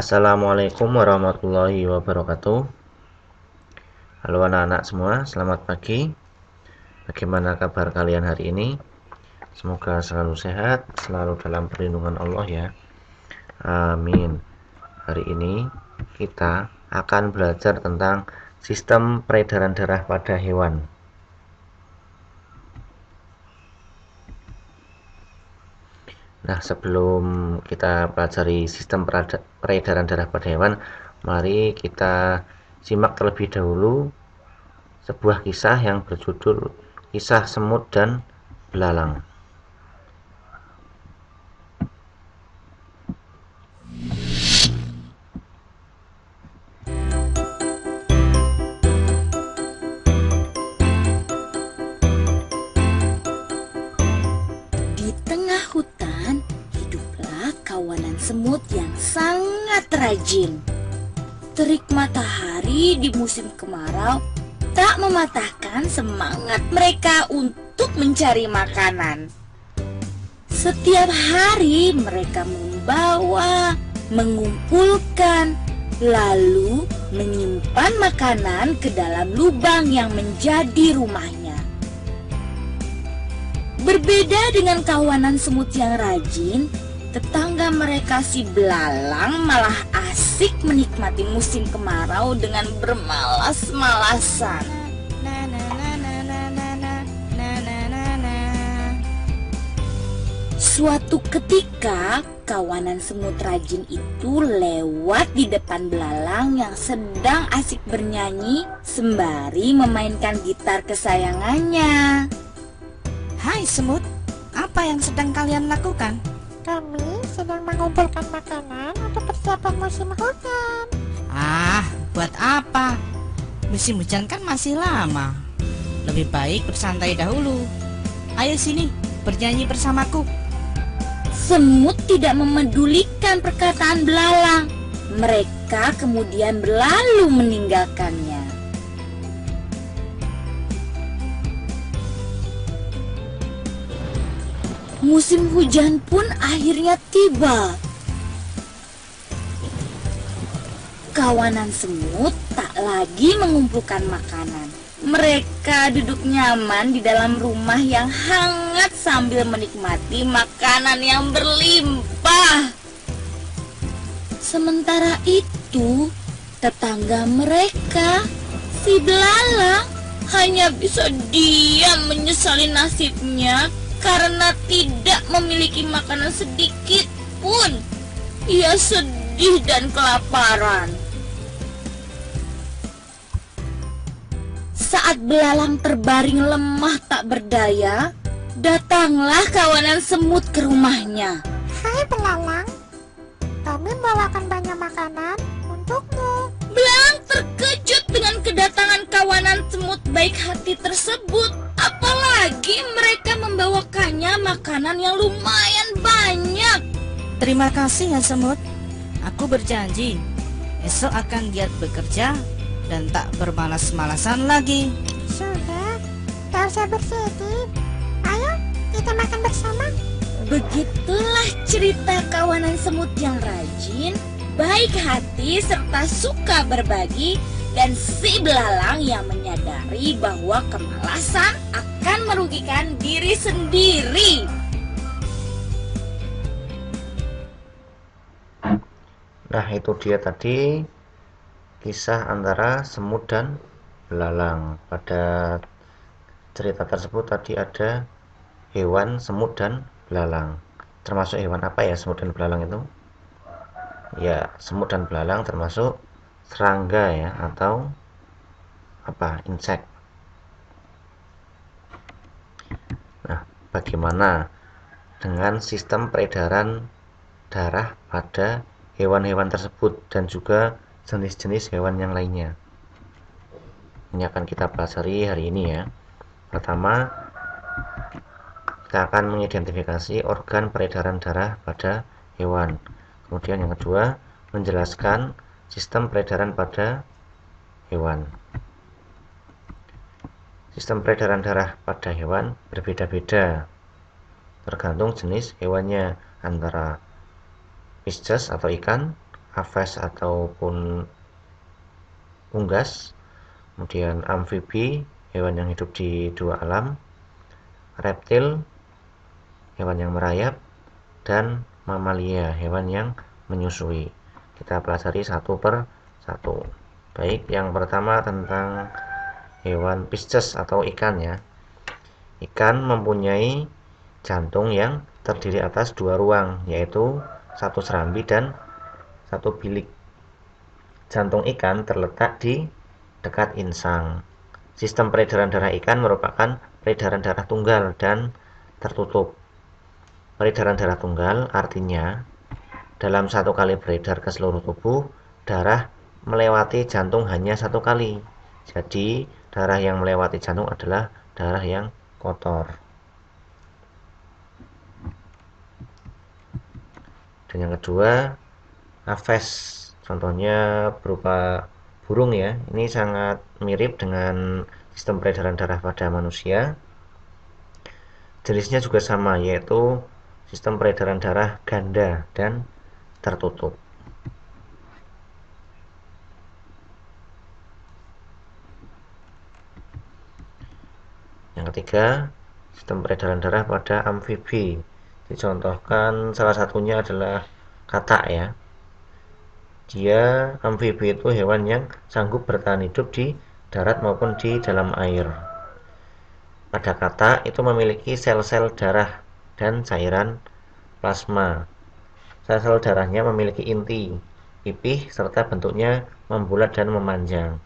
Assalamualaikum warahmatullahi wabarakatuh. Halo anak-anak semua, selamat pagi. Bagaimana kabar kalian hari ini? Semoga selalu sehat, selalu dalam perlindungan Allah ya. Amin. Hari ini kita akan belajar tentang sistem peredaran darah pada hewan. Nah, sebelum kita pelajari sistem peredaran darah pada hewan, mari kita simak terlebih dahulu sebuah kisah yang berjudul Kisah Semut dan Belalang. Di tengah hutan, hiduplah kawanan semut yang sangat rajin. Terik matahari di musim kemarau tak mematahkan semangat mereka untuk mencari makanan. Setiap hari mereka membawa, mengumpulkan, lalu menyimpan makanan ke dalam lubang yang menjadi rumahnya. Berbeda dengan kawanan semut yang rajin, tetangga mereka si belalang malah asik menikmati musim kemarau dengan bermalas-malasan. Suatu ketika, kawanan semut rajin itu lewat di depan belalang yang sedang asik bernyanyi sembari memainkan gitar kesayangannya. Hai semut, apa yang sedang kalian lakukan? Kami sedang mengumpulkan makanan untuk persiapan musim hujan. Buat apa? Musim hujan kan masih lama. Lebih baik bersantai dahulu. Ayo sini, bernyanyi bersamaku. Semut tidak memedulikan perkataan belalang. Mereka kemudian berlalu meninggalkannya. Musim hujan pun akhirnya tiba. Kawanan semut tak lagi mengumpulkan makanan. Mereka duduk nyaman di dalam rumah yang hangat sambil menikmati makanan yang berlimpah. Sementara itu, tetangga mereka, si belalang, hanya bisa diam menyesali nasibnya karena tidak memiliki makanan sedikit pun. Ia sedih dan kelaparan. Saat belalang terbaring lemah tak berdaya, datanglah kawanan semut ke rumahnya. Hai belalang, kami membawakan banyak makanan untukmu. Belalang terkejut dengan kedatangan kawanan semut baik hati tersebut. Apalagi mereka membawakannya makanan yang lumayan banyak. Terima kasih ya semut. Aku berjanji, esok akan giat bekerja dan tak bermalas-malasan lagi. Sudah, tak usah bersedih. Ayo kita makan bersama. Begitulah cerita kawanan semut yang rajin, baik hati serta suka berbagi, dan si belalang yang menyadari bahwa kemalasan akan merugikan diri sendiri. Nah, itu dia tadi kisah antara semut dan belalang. Pada cerita tersebut tadi ada hewan semut dan belalang. Termasuk hewan apa ya semut dan belalang itu? Ya, semut dan belalang termasuk serangga ya, atau apa, insek. Nah, bagaimana dengan sistem peredaran darah pada hewan-hewan tersebut dan juga jenis-jenis hewan yang lainnya? Ini akan kita pelajari hari ini ya. Pertama, kita akan mengidentifikasi organ peredaran darah pada hewan. Kemudian yang kedua, menjelaskan sistem peredaran pada hewan. Sistem peredaran darah pada hewan berbeda-beda tergantung jenis hewannya, antara fishes atau ikan, aves ataupun unggas, kemudian amfibi, hewan yang hidup di dua alam, reptil, hewan yang merayap, dan mamalia, hewan yang menyusui. Kita pelajari satu per satu. Baik, yang pertama tentang hewan Pisces atau ikan ya. Ikan mempunyai jantung yang terdiri atas dua ruang, yaitu satu serambi dan satu bilik. Jantung ikan terletak di dekat insang. Sistem peredaran darah ikan merupakan peredaran darah tunggal dan tertutup. Peredaran darah tunggal artinya dalam satu kali beredar ke seluruh tubuh, darah melewati jantung hanya satu kali. Jadi, darah yang melewati jantung adalah darah yang kotor. Dan yang kedua, aves. Contohnya berupa burung ya. Ini sangat mirip dengan sistem peredaran darah pada manusia. Jenisnya juga sama, yaitu sistem peredaran darah ganda dan tertutup. Yang ketiga, sistem peredaran darah pada amfibi. Dicontohkan salah satunya adalah katak ya. Dia amfibi itu hewan yang sanggup bertahan hidup di darat maupun di dalam air. Pada katak itu memiliki sel-sel darah dan cairan plasma. Sel-sel darahnya memiliki inti, pipih, serta bentuknya membulat dan memanjang.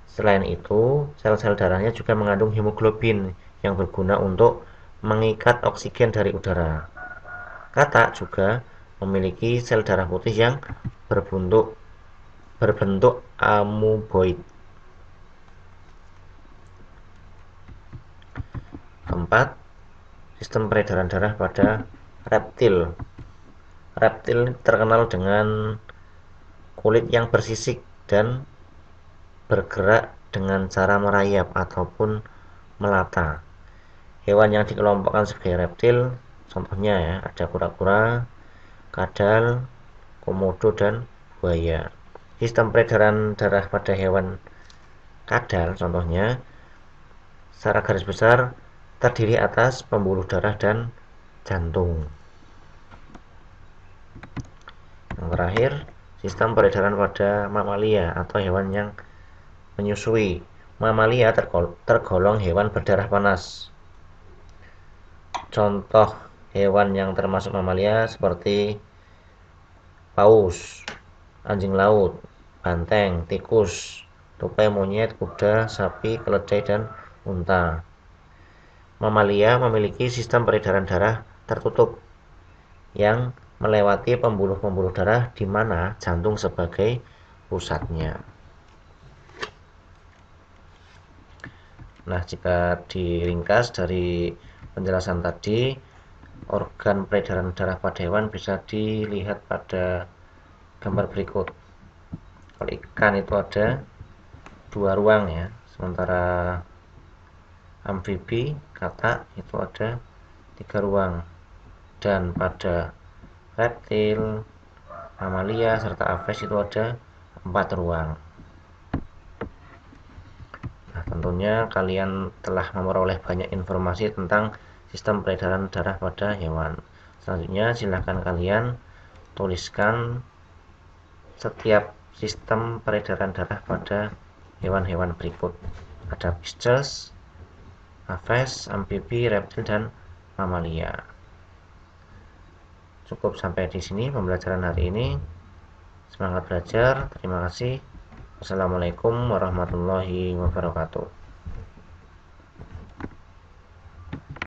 Selain itu, sel-sel darahnya juga mengandung hemoglobin yang berguna untuk mengikat oksigen dari udara. Katak juga memiliki sel darah putih yang berbentuk amoeboid. Keempat, sistem peredaran darah pada reptil. Reptil terkenal dengan kulit yang bersisik dan bergerak dengan cara merayap ataupun melata. Hewan yang dikelompokkan sebagai reptil, contohnya ya, ada kura-kura, kadal, komodo, dan buaya. Sistem peredaran darah pada hewan kadal, contohnya, secara garis besar terdiri atas pembuluh darah dan jantung. Yang terakhir, sistem peredaran pada mamalia atau hewan yang menyusui. Mamalia tergolong hewan berdarah panas. Contoh hewan yang termasuk mamalia seperti paus, anjing laut, banteng, tikus, tupai monyet, kuda, sapi, keledai, dan unta. Mamalia memiliki sistem peredaran darah tertutup yang melewati pembuluh-pembuluh darah di mana jantung sebagai pusatnya. Nah, jika diringkas dari penjelasan tadi, organ peredaran darah pada hewan bisa dilihat pada gambar berikut. Kalau ikan itu ada dua ruang ya, sementara amfibi, katak itu ada 3 ruang, dan pada reptil, mamalia, serta aves itu ada 4 ruang. Nah, tentunya kalian telah memperoleh banyak informasi tentang sistem peredaran darah pada hewan. Selanjutnya silahkan kalian tuliskan setiap sistem peredaran darah pada hewan-hewan berikut. Ada Pisces, aves, amfibi, reptil, dan mamalia. Cukup sampai di sini pembelajaran hari ini. Semangat belajar. Terima kasih. Wassalamualaikum warahmatullahi wabarakatuh.